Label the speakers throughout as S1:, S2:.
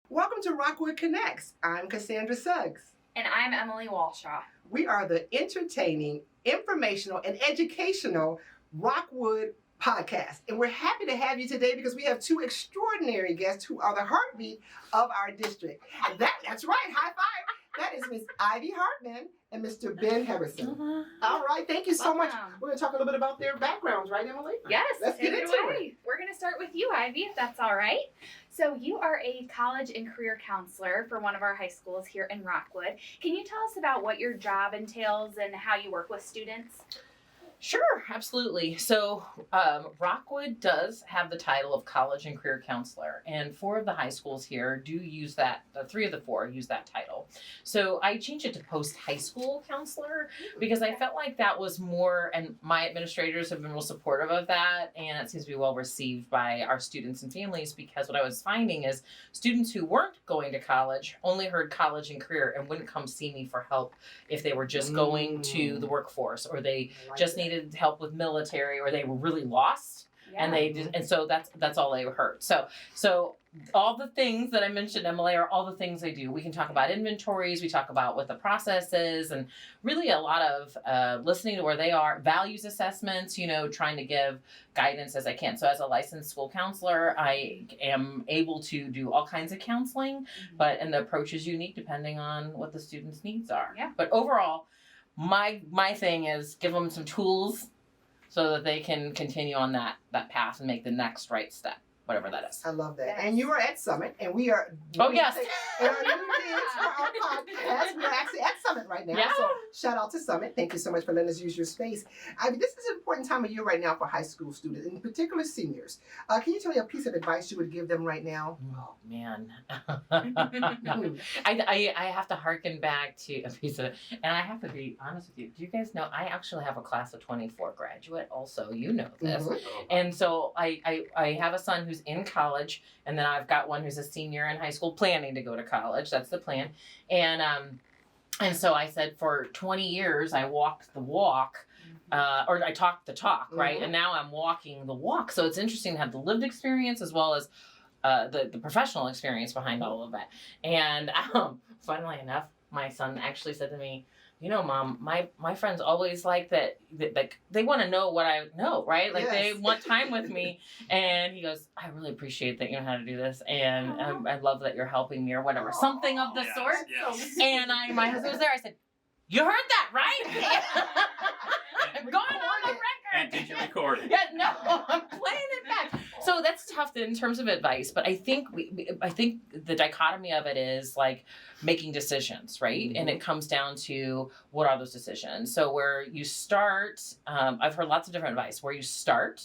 S1: Welcome to Rockwood Connects. I'm Cassandra Suggs.
S2: And I'm Emily Walshaw.
S1: We are the entertaining, informational, and educational Rockwood podcast. And we're happy to have you today because we have two extraordinary guests who are the heartbeat of our district. That's right, high five. That is Miss Ivy Hartman and Mr. Ben Hebisen. All right, thank you so much. We're going to talk a little bit about their backgrounds, right, Emily?
S2: Yes,
S1: let's get into it.
S2: We're going to start with you, Ivy, if that's all right. So you are a college and career counselor for one of our high schools here in Rockwood. Can you tell us about what your job entails and how you work with students?
S3: Sure, absolutely. So Rockwood does have the title of college and career counselor, and 4 of the high schools here do use that. 3 of the 4 use that title. So I changed it to post-high school counselor because I felt like that was more, and my administrators have been real supportive of that, and it seems to be well received by our students and families because what I was finding is students who weren't going to college only heard college and career and wouldn't come see me for help if they were just going to the workforce or they just needed help with military or they were really lost and so that's all they heard. So all the things that I mentioned, Emily, are all the things they do. We can talk about inventories, we talk about what the process is, and really a lot of listening to where they are, values assessments, trying to give guidance as I can. So as a licensed school counselor, I am able to do all kinds of counseling, and the approach is unique depending on what the student's needs are.
S2: Yeah.
S3: But overall, my thing is give them some tools so that they can continue on that path and make the next right step, whatever that is.
S1: I love that.
S2: Yes.
S1: And you are at Summit, and we are...
S3: Oh, yes.
S1: And our new kids for our podcast. We're actually at Summit right now.
S3: Yeah.
S1: So shout out to Summit. Thank you so much for letting us use your space. I mean, this is an important time of year right now for high school students, in particular seniors. Can you tell me a piece of advice you would give them right now?
S3: Oh, man. I have to harken back to a piece of it. And I have to be honest with you. Do you guys know, I actually have a class of 24 graduate also. You know this.
S1: Mm-hmm.
S3: And so I have a son who's in college, and then I've got one who's a senior in high school planning to go to college. That's the plan. And so I said for 20 years I walked the walk, or I talked the talk, right?
S1: Mm-hmm.
S3: And now I'm walking the walk. So it's interesting to have the lived experience as well as the professional experience behind all of that. And funnily enough, my son actually said to me, Mom, my friends always like that they want to know what I know, right? Like They want time with me. And he goes, I really appreciate that you know how to do this. And I love that you're helping me or whatever. Something of the sort.
S4: Yes.
S3: And my husband was there. I said, you heard that, right? I'm going on the record.
S4: And did you record it?
S3: Yeah, no, I'm playing it back. So that's tough in terms of advice, but I think I think the dichotomy of it is like making decisions, right? And it comes down to what are those decisions. So where you start, I've heard lots of different advice. Where you start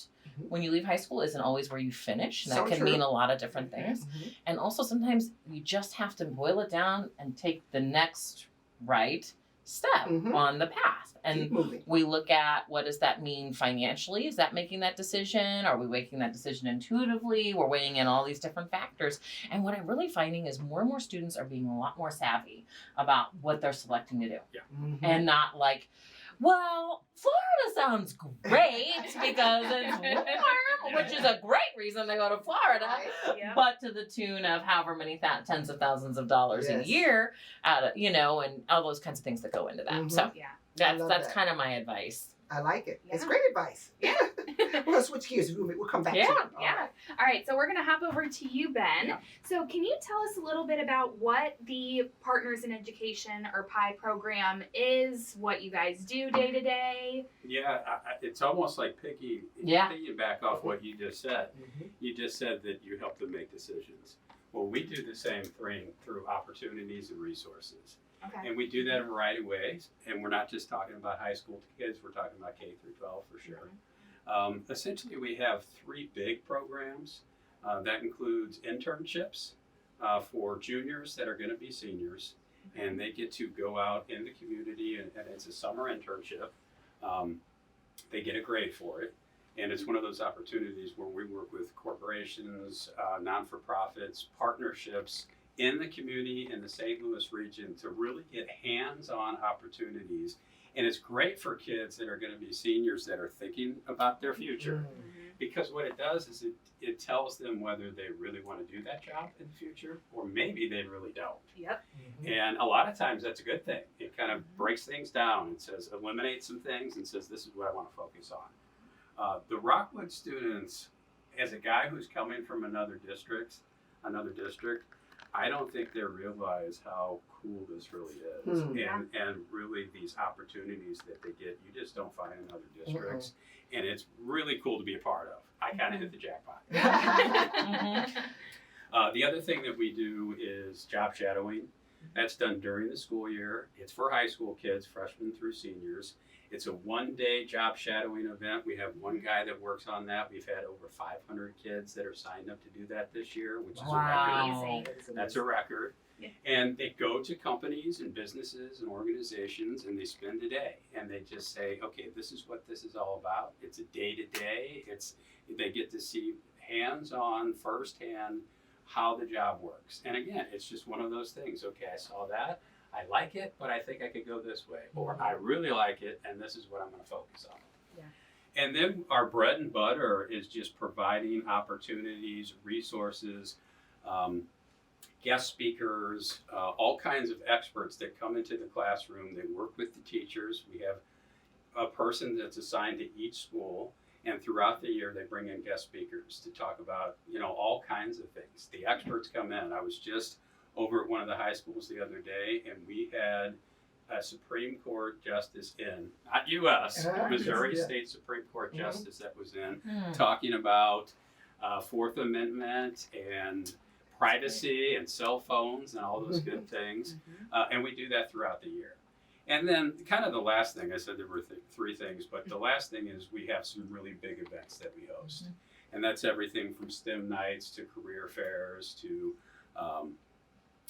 S3: when you leave high school isn't always where you finish. And that can mean a lot of different things. And also sometimes you just have to boil it down and take the next right step on the path. And we look at what does that mean financially? Is that making that decision? Are we making that decision intuitively? We're weighing in all these different factors. And what I'm really finding is more and more students are being a lot more savvy about what they're selecting to do.
S4: Yeah.
S3: And not like, well, Florida sounds great because it's warm, which is a great reason to go to Florida, but to the tune of however many tens of thousands of dollars a year, and all those kinds of things that go into that. So that's kind of my advice.
S1: I like it.
S2: Yeah.
S1: It's great advice.
S2: Yeah.
S1: We're going to switch gears. We'll come back to it.
S2: Yeah. All right. So we're going to hop over to you, Ben.
S4: Yeah.
S2: So can you tell us a little bit about what the Partners in Education or PI program is, what you guys do day to day?
S4: Yeah, it's almost like piggyback off what you just said. You just said that you help them make decisions. Well, we do the same thing through opportunities and resources.
S2: Okay.
S4: And we do that in a variety of ways. And we're not just talking about high school kids, we're talking about K through 12 for sure. Essentially, we have 3 big programs. That includes internships for juniors that are going to be seniors. And they get to go out in the community, and it's a summer internship. They get a grade for it. And it's one of those opportunities where we work with corporations, non-for-profits, partnerships, in the community in the St. Louis region to really get hands-on opportunities. And it's great for kids that are going to be seniors that are thinking about their future. Because what it does is it tells them whether they really want to do that job in the future, or maybe they really don't.
S2: Yep.
S4: And a lot of times that's a good thing. It kind of breaks things down and says, eliminates some things and says, this is what I want to focus on. The Rockwood students, as a guy who's coming from another district, I don't think they realize how cool this really is, and really these opportunities that they get, you just don't find in other districts, and it's really cool to be a part of. I kind of hit the jackpot. The other thing that we do is job shadowing. That's done during the school year. It's for high school kids, freshmen through seniors. It's a one-day job shadowing event. We have one guy that works on that. We've had over 500 kids that are signed up to do that this year, which is a record.
S2: Amazing.
S4: That's a record.
S2: Yeah.
S4: And they go to companies and businesses and organizations and they spend a day and they just say, okay, this is what this is all about. It's a day-to-day. They get to see hands-on, firsthand how the job works. And again, it's just one of those things. Okay, I saw that. I like it, but I think I could go this way. Or I really like it, and this is what I'm going to focus on.
S2: Yeah.
S4: And then our bread and butter is just providing opportunities, resources, guest speakers, all kinds of experts that come into the classroom. They work with the teachers. We have a person that's assigned to each school. And throughout the year, they bring in guest speakers to talk about, all kinds of things. The experts come in. I was just over at one of the high schools the other day, and we had a Supreme Court justice in, not U.S., Missouri State Supreme Court justice that was in, talking about Fourth Amendment and privacy and cell phones and all those good things. And we do that throughout the year. And then kind of the last thing, I said there were three things, but the last thing is we have some really big events that we host. And that's everything from STEM nights to career fairs to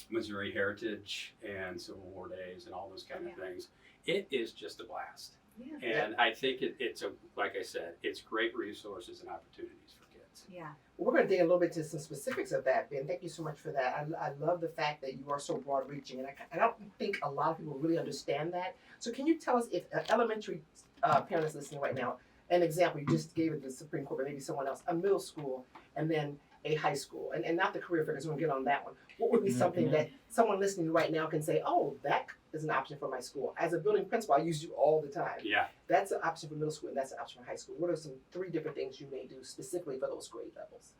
S4: Missouri Heritage and Civil War Days and all those kind of things. It is just a blast.
S2: Yeah.
S4: And I think it's like I said, it's great resources and opportunities for kids.
S2: Yeah.
S1: Well, we're going to dig a little bit to some specifics of that, Ben. Thank you so much for that. I love the fact that you are so broad reaching, and I don't think a lot of people really understand that. So can you tell us, if an elementary parent is listening right now, an example, you just gave it the Supreme Court, but maybe someone else, a middle school, and then a high school, and not the career fair, because we're going to get on that one. What would be something that someone listening right now can say, oh, that is an option for my school? As a building principal, I use you all the time.
S4: Yeah.
S1: That's an option for middle school, and that's an option for high school. What are some 3 different things you may do specifically for those grade levels?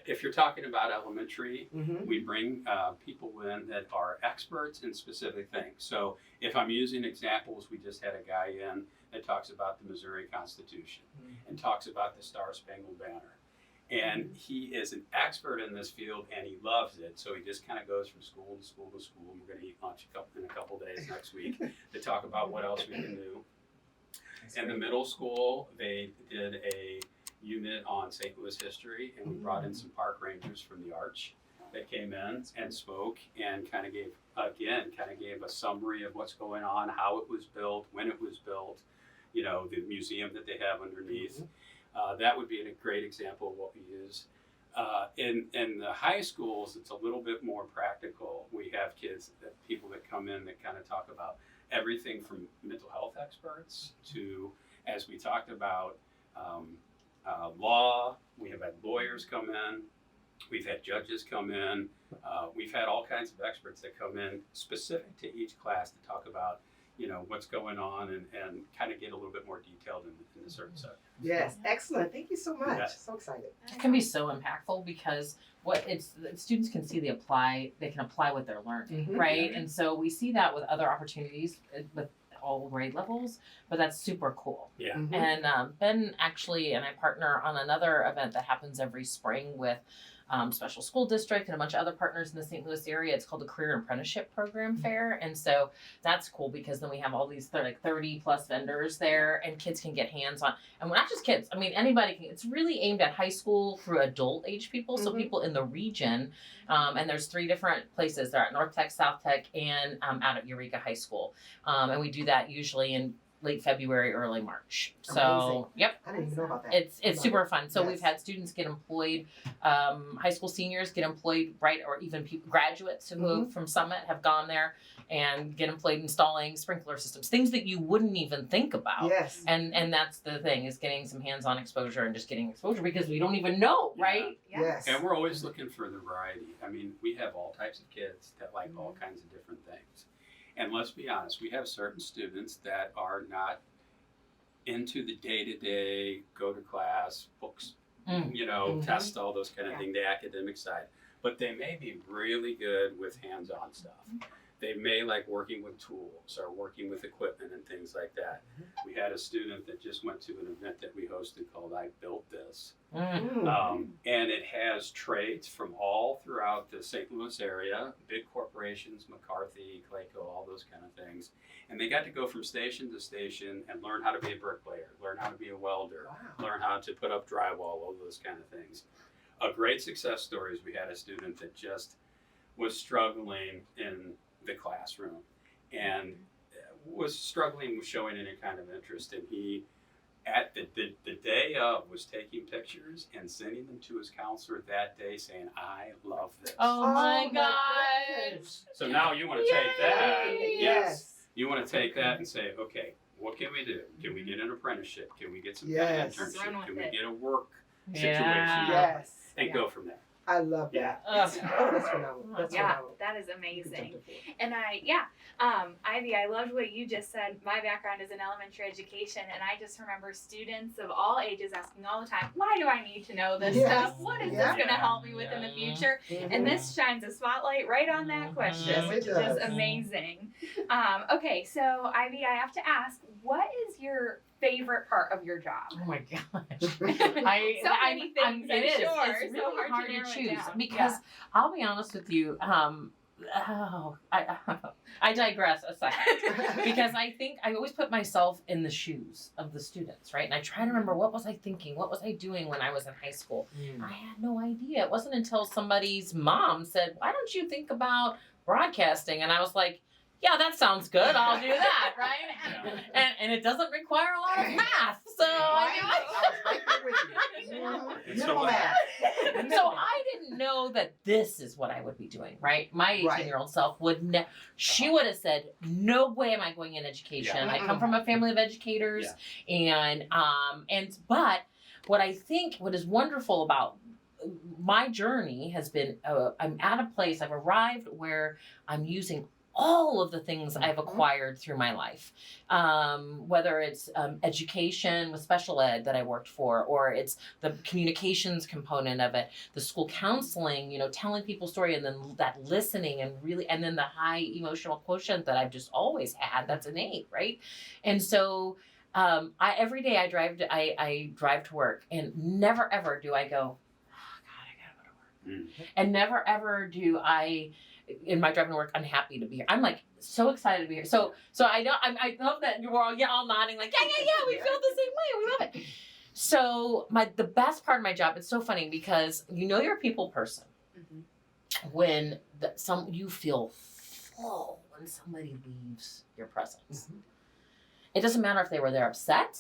S4: If you're talking about elementary, we bring people in that are experts in specific things. So if I'm using examples, we just had a guy in that talks about the Missouri Constitution and talks about the Star Spangled Banner. And he is an expert in this field, and he loves it. So he just kind of goes from school to school to school. And we're going to eat lunch in a couple days next week to talk about what else we can do. In the middle school, they did a unit on St. Louis history, and we brought in some park rangers from the Arch that came in and spoke and kind of gave a summary of what's going on, how it was built, when it was built, the museum that they have underneath. That would be a great example of what we use. In the high schools, it's a little bit more practical. We have people that come in that kind of talk about everything from mental health experts to, as we talked about, law. We have had lawyers come in. We've had judges come in. We've had all kinds of experts that come in specific to each class to talk about, what's going on and kind of get a little bit more detailed in a certain subject.
S1: Yes, excellent. Thank you so much.
S4: Yes.
S1: So excited.
S3: It can be so impactful because students can see they can apply what they're learning, right? And so we see that with other opportunities with all grade levels, but that's super cool.
S4: Yeah.
S3: And Ben actually and I partner on another event that happens every spring with Special School District and a bunch of other partners in the St. Louis area. It's called the Career and Apprenticeship Program Fair. And so that's cool because then we have all these 30 plus vendors there, and kids can get hands on. And not just kids, anybody can. It's really aimed at high school through adult age people. So people in the region. And there's 3 different places. They're at North Tech, South Tech, and out at Eureka High School. And we do that usually in late February, early March. So,
S1: Amazing.
S3: yep.
S1: I didn't even know about that.
S3: It's
S1: I love
S3: super
S1: it.
S3: fun. So
S1: Yes.
S3: we've had students get employed, high school seniors get employed, right, or even graduates who
S1: Mm-hmm.
S3: moved from Summit have gone there and get employed installing sprinkler systems, things that you wouldn't even think about.
S1: Yes.
S3: And that's the thing, is getting some hands-on exposure and just getting exposure because we don't even know, right?
S2: Yeah.
S1: Yes.
S4: And we're always looking for the variety. I mean, we have all types of kids that like all kinds of different things. And let's be honest, we have certain students that are not into the day-to-day, go to class, books,
S1: Mhm.
S4: test, all those kind of
S1: Yeah.
S4: things, the academic side. But they may be really good with hands-on stuff. They may like working with tools or working with equipment and things like that. We had a student that just went to an event that we hosted called I Built This.
S1: Mm.
S4: And it has trades from all throughout the St. Louis area, big corporations, McCarthy, Clayco, all those kind of things. And they got to go from station to station and learn how to be a bricklayer, learn how to be a welder,
S1: Wow.
S4: learn how to put up drywall, all those kind of things. A great success story is we had a student that just was struggling in the classroom and was struggling with showing any kind of interest. And he, at the day of, was taking pictures and sending them to his counselor that day saying, I love this.
S3: Oh my
S1: my
S3: gosh.
S1: goodness.
S4: So now you want to take that.
S3: Yay.
S4: Yes. You want to take that and say, okay, what can we do? Can we get an apprenticeship? Can we get some kind
S1: Yes.
S4: of
S2: Run
S4: internship?
S2: with
S4: Can we
S2: it.
S4: get a work situation?
S3: Yeah.
S1: Yes.
S4: And go from there.
S1: I love that.
S3: Ugh.
S1: Oh, that's phenomenal. That's
S2: Yeah,
S1: phenomenal.
S2: that is
S1: You can
S2: amazing.
S1: jump to four.
S2: And Ivy, I loved what you just said. My background is in elementary education, and I just remember students of all ages asking all the time, why do I need to know this
S1: Yes.
S2: stuff? What is
S1: Yeah.
S2: this going to help me with in the future? And this shines a spotlight right on that question,
S1: Yes, it
S2: which is
S1: does.
S2: just amazing. Okay, so Ivy, I have to ask, what is your favorite part of your job?
S3: Oh my gosh.
S2: So many things, I'm
S3: it is.
S2: sure.
S3: It's
S2: So
S3: really
S2: hard to narrow it
S3: choose
S2: down.
S3: because
S2: Yeah.
S3: I'll be honest with you. I digress a second because I think I always put myself in the shoes of the students, right? And I try to remember, what was I thinking? What was I doing when I was in high school? I had no idea. It wasn't until somebody's mom said, why don't you think about broadcasting? And I was like, yeah, that sounds good. I'll do that, right? And it doesn't require a lot of math. So
S1: Right?
S3: I
S1: I was right there with you.
S4: And so
S1: Minimal
S4: what-
S1: math.
S3: so
S1: Minimal math.
S3: I didn't know that this is what I would be doing, right? My 18-year-old self would she would have said, no way am I going in education.
S4: Yeah.
S3: I come from a family of educators and but what I think what is wonderful about my journey has been I'm at a place, I've arrived where I'm using all of the things I've acquired through my life, whether it's education with special ed that I worked for, or it's the communications component of it, the school counseling, telling people story, and then that listening and really, and then the high emotional quotient that I've just always had, that's innate, right? And so every day I drive to work, and never ever do I go, oh God, I gotta go to work. And never ever do I, in my driving to work, unhappy to be here. I'm like so excited to be here. So I love that we're all nodding like, yeah, we feel the same way. We love it. So the best part of my job, it's so funny because you're a people person when you feel full when somebody leaves your presence. It doesn't matter if they were there upset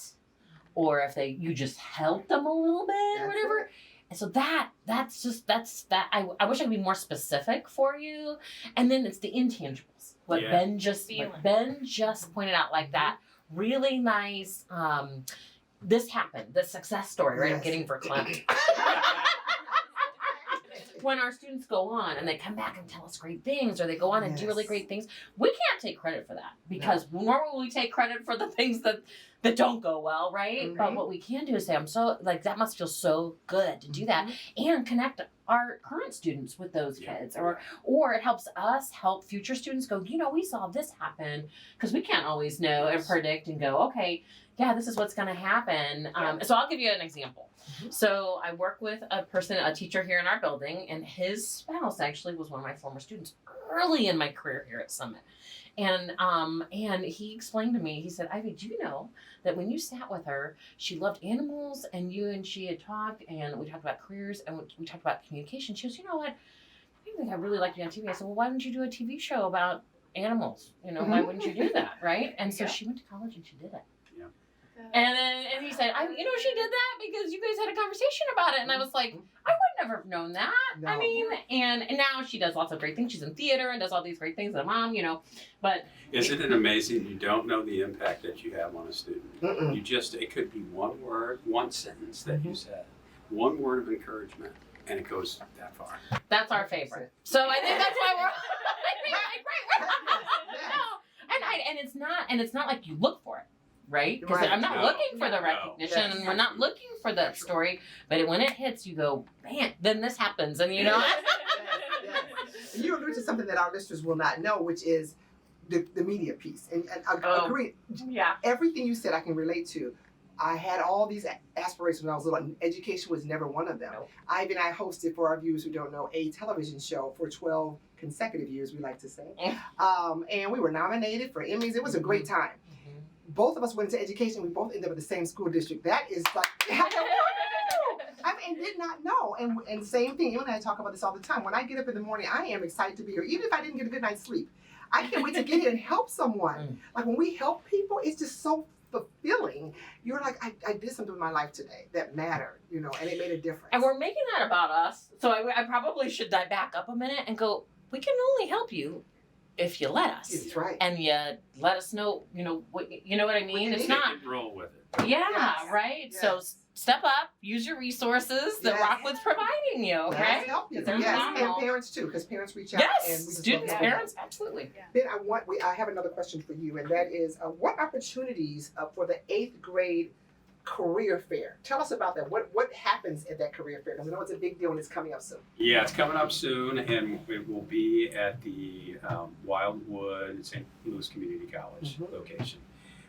S3: or if you just helped them a little bit or whatever. And so that's that. I wish I could be more specific for you. And then it's the intangibles. What Ben just pointed out, like that really nice. This happened. The success story, right? I'm getting verklempt. When our students go on and they come back and tell us great things, or they go on and do really great things, we can't take credit for that because normally we take credit for the things that don't go well, right? But what we can do is say, I'm so, like, that must feel so good to do that and connect our current students with those kids, or it helps us help future students go, we saw this happen, because we can't always know and predict and go, okay, yeah, this is what's going to happen. So I'll give you an example. So I work with a teacher here in our building, and his spouse actually was one of my former students early in my career here at Summit. And he explained to me, he said, Ivy, do you know that when you sat with her, she loved animals, and you and she had talked, and we talked about careers, and we talked about communication. She goes, you know what? I think I really like you on TV. I said, well, why don't you do a TV show about animals. Why wouldn't you do that, right? And so
S2: Yeah.
S3: she went to college and she did it. And he said, she did that because you guys had a conversation about it. And I was like, I would never have known that.
S1: No.
S3: I mean, and now she does lots of great things. She's in theater and does all these great things as a mom, but.
S4: Isn't it amazing? You don't know the impact that you have on a student.
S1: Mm-mm.
S4: It could be one word, one sentence that you said, one word of encouragement, and it goes that far.
S3: That's our favorite. So I think that's why we're, and it's not like you look for it. Right? Because
S1: Right.
S3: I'm not
S4: No.
S3: looking for the
S4: No.
S3: recognition,
S1: Yes.
S3: and we're not looking for that story. But when it hits, you go, man, then this happens, and
S1: Yes. And you allude to something that our listeners will not know, which is the media piece. And I
S3: Oh.
S1: agree.
S2: Yeah.
S1: Everything you said I can relate to. I had all these aspirations when I was little, and education was never one of them.
S3: Nope.
S1: Ivy and I hosted, for our viewers who don't know, a television show for 12 consecutive years, we like to say. And we were nominated for Emmys. It was a great time. Both of us went into education. We both ended up at the same school district. That is like, I did not know. And same thing, you and I talk about this all the time. When I get up in the morning, I am excited to be here, even if I didn't get a good night's sleep. I can't wait to get here and help someone. Like when we help people, it's just so fulfilling. You're like, I did something with my life today that mattered, and it made a difference.
S3: And we're making that about us. So I probably should dive back up a minute and go, we can only help you if you let us.
S1: That's right.
S3: And you let us know, what I mean? It's not,
S4: You can roll with it.
S3: yeah,
S1: Yes.
S3: right?
S1: Yes.
S3: So step up, use your resources that
S1: Yes.
S3: Rockwood's providing you, okay?
S1: Let's help you.
S3: Because they're
S1: Yes,
S3: phenomenal.
S1: and parents too, because parents reach out. And we
S3: Yes,
S1: just
S3: students,
S1: love to help.
S3: parents, absolutely.
S1: Ben, I have another question for you, and that is, what opportunities for the 8th grade career fair? Tell us about that. What happens at that career fair? Because I know it's a big deal and it's coming up soon.
S4: Yeah, it's coming up soon, and it will be at the Wildwood St. Louis Community College
S1: Mhm.
S4: location,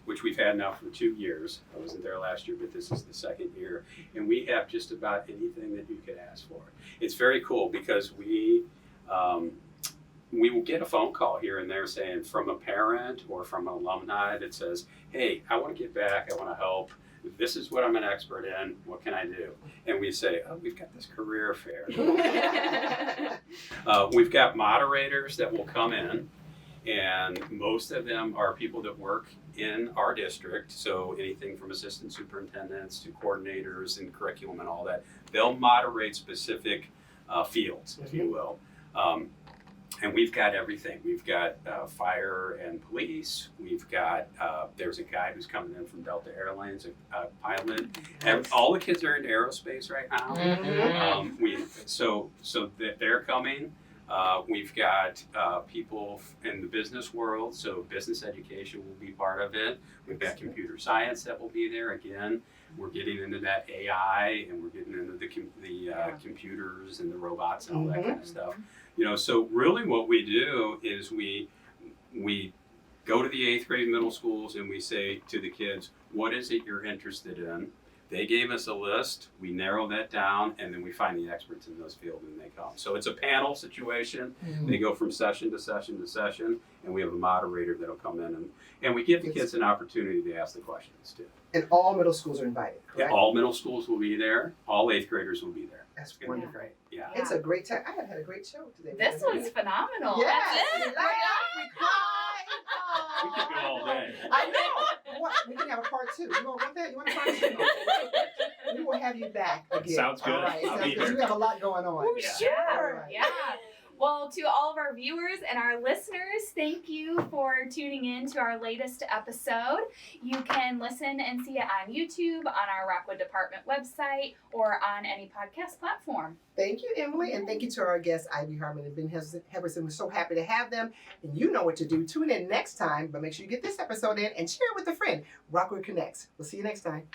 S4: which we've had now for 2 years. I wasn't there last year, but this is the second year, and we have just about anything that you could ask for. It's very cool because we will get a phone call here and there saying from a parent or from an alumni that says, hey, I want to get back, I want to help. This is what I'm an expert in. What can I do? And we say, oh, we've got this career fair. We've got moderators that will come in, and most of them are people that work in our district. So anything from assistant superintendents to coordinators and curriculum and all that. They'll moderate specific fields, if you will. And we've got everything. We've got fire and police. We've got, there's a guy who's coming in from Delta Airlines, a pilot. And all the kids are in aerospace right now. So that they're coming. We've got people in the business world, so business education will be part of it. We've got computer science that will be there. Again, we're getting into that AI, and we're getting into the computers and the robots and all that kind of stuff. So really what we do is we go to the 8th grade middle schools and we say to the kids, what is it you're interested in? They gave us a list, we narrow that down, and then we find the experts in those fields and they come. So it's a panel situation. They go from session to session to session, and we have a moderator that'll come in, and we give the kids an opportunity to ask the questions too.
S1: And all middle schools are invited, correct?
S4: Yeah, all middle schools will be there, all 8th graders will be there.
S1: That's
S4: It's gonna be
S1: wonderful.
S4: great. Yeah.
S1: It's a great time. I have had a great show today.
S2: This was phenomenal.
S1: Yes.
S3: That's it.
S1: We laughed, we cried.
S4: We could go all day.
S1: I know. What? We can have a part 2. You want that? You want a part 2? We will have you back again.
S4: Sounds good.
S1: All right.
S4: I'll
S1: Sounds
S4: be
S1: good.
S4: here.
S1: You have a lot going on.
S4: Yeah.
S2: Sure.
S1: Right.
S2: Yeah. Well, to all of our viewers and our listeners, thank you for tuning in to our latest episode. You can listen and see it on YouTube, on our Rockwood Department website, or on any podcast platform.
S1: Thank you, Emily, and thank you to our guests, Ivy Hartman and Ben Hebisen. We're so happy to have them, and you know what to do. Tune in next time, but make sure you get this episode in and share it with a friend. Rockwood Connects. We'll see you next time.